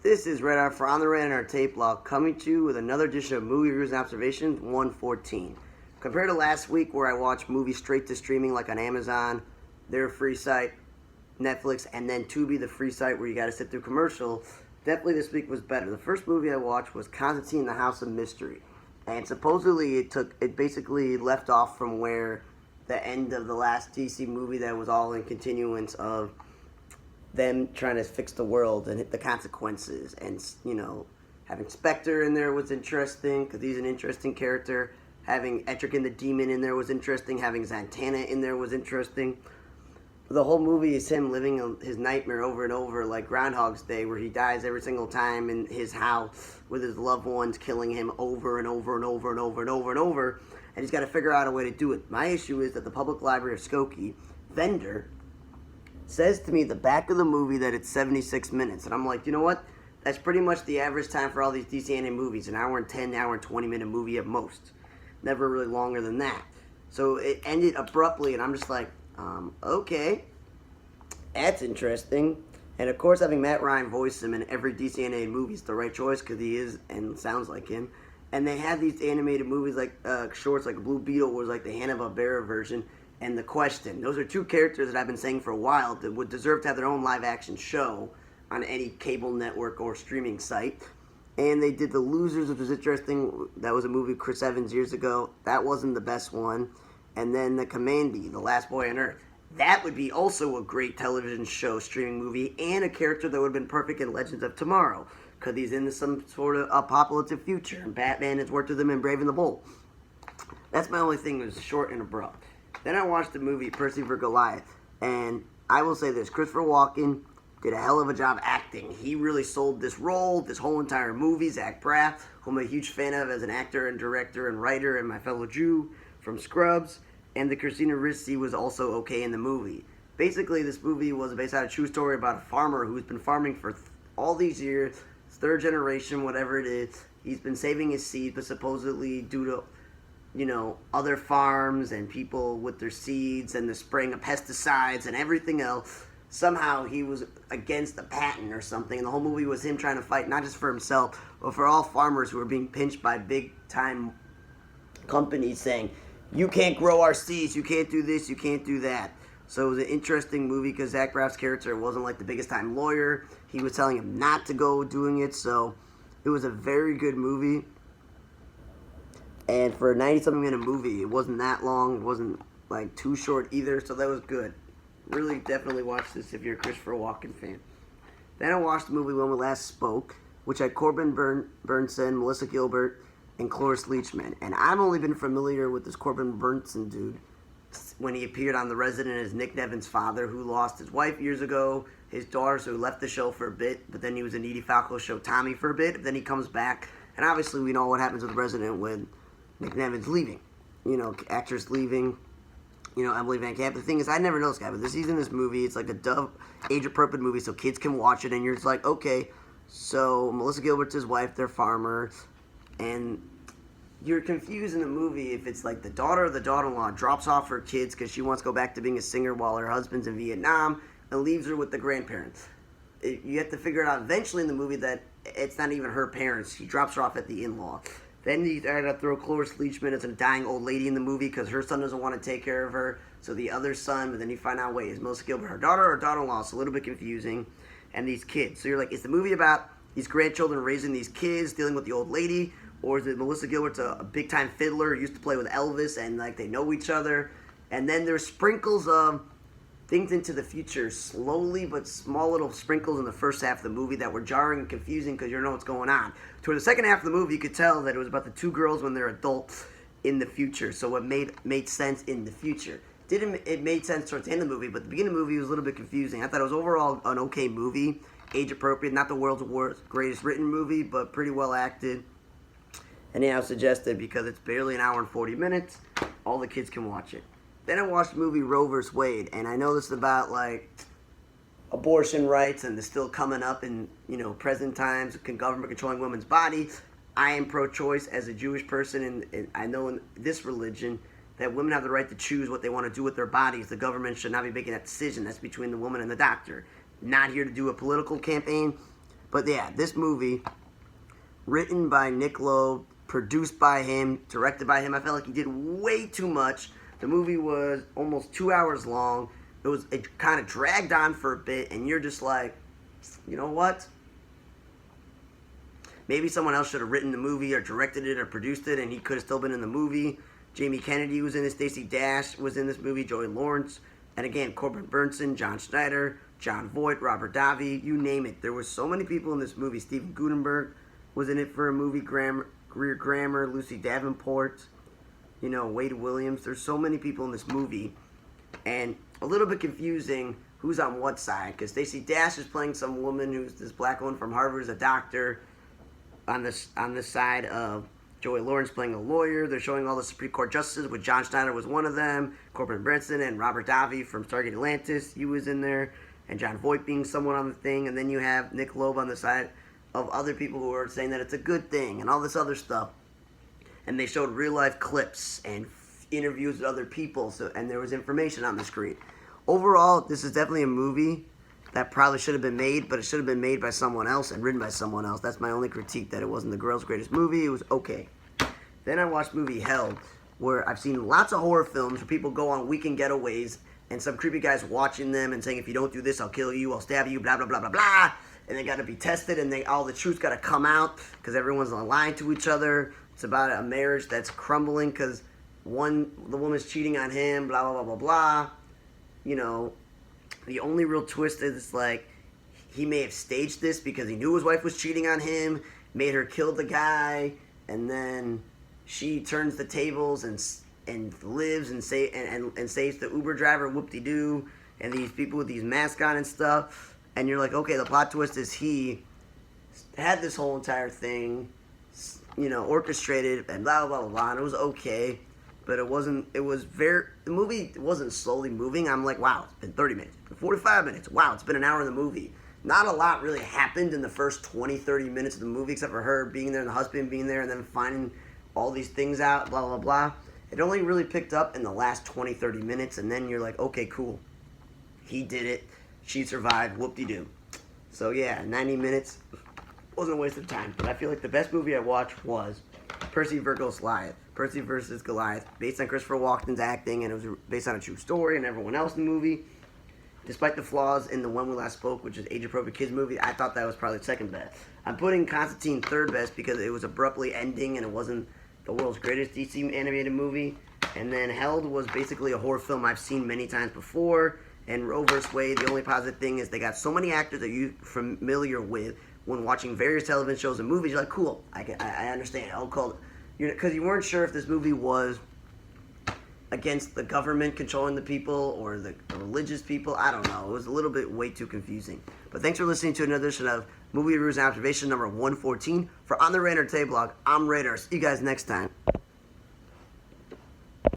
This is Red Eye for On the Red and our tape log coming to you with another edition of Movie Reviews and Observations 114. Compared to last week where I watched movies straight to streaming like on Amazon, their free site, Netflix, and then Tubi, the free site where you got to sit through commercial, definitely this week was better. The first movie I watched was Constantine, the House of Mystery. And supposedly it basically left off from where the end of the last DC movie that was all in continuance of them trying to fix the world and hit the consequences. And, having Spectre in there was interesting because he's an interesting character. Having Etrigan the Demon in there was interesting. Having Zatanna in there was interesting. The whole movie is him living his nightmare over and over, like Groundhog's Day, where he dies every single time in his house with his loved ones killing him over and over and over and over and over and over. And he's got to figure out a way to do it. My issue is that the Public Library of Skokie vendor says to me at the back of the movie that it's 76 minutes. And I'm like, you know what? That's pretty much the average time for all these DC animated movies. An hour and 10, hour and 20-minute movie at most. Never really longer than that. So it ended abruptly, and I'm just like, okay. That's interesting. And of course, having Matt Ryan voice him in every DC animated movie is the right choice because he is and sounds like him. And they have these animated movies like shorts, like Blue Beetle was like the Hanna-Barbera version, and The Question. Those are two characters that I've been saying for a while that would deserve to have their own live-action show on any cable network or streaming site. And they did The Losers, which was interesting. That was a movie with Chris Evans years ago. That wasn't the best one. And then The Commandy, The Last Boy on Earth. That would be also a great television show, streaming movie, and a character that would have been perfect in Legends of Tomorrow, because he's in some sort of apocalyptic future, and Batman has worked with him in Brave and the Bold. That's my only thing. It was short and abrupt. Then I watched the movie Percy for Goliath, and I will say this, Christopher Walken did a hell of a job acting. He really sold this role, this whole entire movie. Zach Braff, who I'm a huge fan of as an actor and director and writer, and my fellow Jew from Scrubs, and the Christina Ricci was also okay in the movie. Basically, this movie was based on a true story about a farmer who's been farming for all these years, third generation, whatever it is. He's been saving his seeds, but supposedly due to other farms and people with their seeds and the spraying of pesticides and everything else, somehow he was against the patent or something. And the whole movie was him trying to fight, not just for himself, but for all farmers who were being pinched by big-time companies saying, you can't grow our seeds, you can't do this, you can't do that. So it was an interesting movie because Zach Braff's character wasn't like the biggest-time lawyer. He was telling him not to go doing it, so it was a very good movie. And for a 90-something minute movie, it wasn't that long. It wasn't, too short either, so that was good. Really, definitely watch this if you're a Christopher Walken fan. Then I watched the movie When We Last Spoke, which had Corbin Burnson, Melissa Gilbert, and Cloris Leachman. And I've only been familiar with this Corbin Burnson dude when he appeared on The Resident as Nick Nevin's father, who lost his wife years ago, his daughter, so he left the show for a bit, but then he was in Edie Falco's show Tommy for a bit, but then he comes back. And obviously we know what happens with The Resident when Nick Nevin's leaving. Actress leaving. Emily Van Camp. The thing is, I never know this guy, but he's in this movie. It's like a dove, age-appropriate movie, so kids can watch it, and you're just like, okay. So Melissa Gilbert's his wife, they're farmers, and you're confused in the movie if it's like the daughter or the daughter-in-law drops off her kids because she wants to go back to being a singer while her husband's in Vietnam and leaves her with the grandparents. You have to figure it out eventually in the movie that it's not even her parents. She drops her off at the in-law. Then you gotta throw Cloris Leachman as a dying old lady in the movie because her son doesn't want to take care of her. So the other son, but then you find out, wait, is Melissa Gilbert her daughter or daughter-in-law? It's a little bit confusing. And these kids. So you're like, is the movie about these grandchildren raising these kids, dealing with the old lady? Or is it Melissa Gilbert's a big-time fiddler who used to play with Elvis and they know each other? And then there's sprinkles of things into the future, slowly but small little sprinkles in the first half of the movie that were jarring and confusing because you don't know what's going on. Toward the second half of the movie, you could tell that it was about the two girls when they're adults in the future, so it made sense in the future. It made sense towards the end of the movie, but the beginning of the movie was a little bit confusing. I thought it was overall an okay movie, age-appropriate, not the world's greatest written movie, but pretty well acted. And I suggested because it's barely an hour and 40 minutes, all the kids can watch it. Then I watched the movie Roe vs. Wade, and I know this is about, abortion rights, and they're still coming up in, present times, government controlling women's bodies. I am pro-choice as a Jewish person, and I know in this religion that women have the right to choose what they want to do with their bodies. The government should not be making that decision. That's between the woman and the doctor. Not here to do a political campaign, But yeah, this movie, written by Nick Loeb, produced by him, directed by him, I felt like he did way too much. The movie was almost 2 hours long. It kind of dragged on for a bit, and you're just like, you know what? Maybe someone else should have written the movie or directed it or produced it, and he could have still been in the movie. Jamie Kennedy was in it. Stacey Dash was in this movie. Joey Lawrence. And again, Corbin Burnson, John Schneider, Jon Voight, Robert Davi, you name it. There were so many people in this movie. Stephen Gutenberg was in it for a movie. Greer Grammer, Lucy Davenport, Wade Williams. There's so many people in this movie. And a little bit confusing who's on what side. Because Stacey Dash is playing some woman who's this black woman from Harvard, is a doctor. On the side of Joey Lawrence playing a lawyer. They're showing all the Supreme Court justices, which John Schneider was one of them. Corbin Burnson and Robert Davi from Stargate Atlantis, he was in there. And Jon Voight being someone on the thing. And then you have Nick Loeb on the side of other people who are saying that it's a good thing and all this other stuff. And they showed real-life clips and interviews with other people, and there was information on the screen. Overall, this is definitely a movie that probably should have been made, but it should have been made by someone else and written by someone else. That's my only critique, that it wasn't the girl's greatest movie. It was okay. Then I watched movie Held, where I've seen lots of horror films where people go on weekend getaways and some creepy guy's watching them and saying, if you don't do this, I'll kill you, I'll stab you, blah, blah, blah, blah, blah. And they got to be tested, and all the truth's got to come out because everyone's lying to each other. It's about a marriage that's crumbling because the woman's cheating on him, blah, blah, blah, blah, blah. The only real twist is, like, he may have staged this because he knew his wife was cheating on him, made her kill the guy, and then she turns the tables and lives and saves the Uber driver, whoop-de-doo, and these people with these masks on and stuff. And you're like, okay, the plot twist is he had this whole entire thing, orchestrated and blah, blah, blah, blah, and it was okay. But the movie wasn't slowly moving. I'm like, wow, it's been 30 minutes, 45 minutes. Wow, it's been an hour in the movie. Not a lot really happened in the first 20, 30 minutes of the movie, except for her being there and the husband being there and then finding all these things out, blah, blah, blah. It only really picked up in the last 20, 30 minutes, and then you're like, okay, cool. He did it. She survived. Whoop-de-doo. So, yeah, 90 minutes wasn't a waste of time. But I feel like the best movie I watched was Percy vs. Goliath, based on Christopher Walken's acting, and it was based on a true story and everyone else in the movie. Despite the flaws in the When We Last Spoke, which is age-appropriate kids movie, I thought that was probably second best. I'm putting Constantine third best because it was abruptly ending and it wasn't the world's greatest DC animated movie. And then Held was basically a horror film I've seen many times before. And Roe vs. Wade, the only positive thing is they got so many actors that you're familiar with when watching various television shows and movies. You're like, cool, I understand. I'll call it. Because you weren't sure if this movie was against the government controlling the people or the religious people. I don't know. It was a little bit way too confusing. But thanks for listening to another edition of Movie Reviews and Observation number 114. For On the Radar Today blog, I'm Radar. See you guys next time.